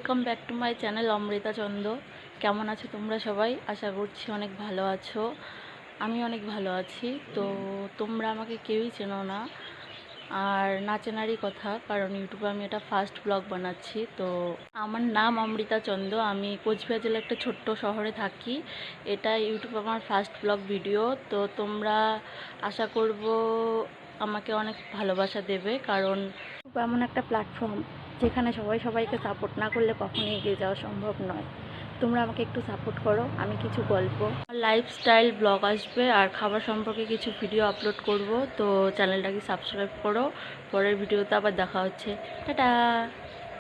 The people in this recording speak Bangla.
Welcome back to my channel Amrita Chanda. কেমন আছো তোমরা সবাই? আশা করছি অনেক ভালো আছো। আমি অনেক ভালো আছি। তো তোমরা আমাকে কেউই চেনো না, আর না চেনারই কথা, কারণ ইউটিউবে আমি এটা ফার্স্ট ব্লগ বানাচ্ছি। তো আমার নাম অমৃতা চন্দ, আমি কোচবিহার জেলার একটা ছোট্ট শহরে থাকি। এটা ইউটিউবে আমার ফার্স্ট ব্লগ ভিডিও। তো তোমরা আশা করব আমাকে অনেক ভালোবাসা দেবে, কারণ এমন একটা প্ল্যাটফর্ম যেখানে সবাই সবাইকে সাপোর্ট না করলে কখনোই এগিয়ে যাওয়া সম্ভব নয়। তোমরা আমাকে একটু সাপোর্ট করো। আমি কিছু গল্প, লাইফস্টাইল ব্লগ আসবে, আর খাবার সম্পর্কে কিছু ভিডিও আপলোড করব। তো চ্যানেলটাকে সাবস্ক্রাইব করো। পরের ভিডিওতে আবার দেখা হচ্ছে। টাটা।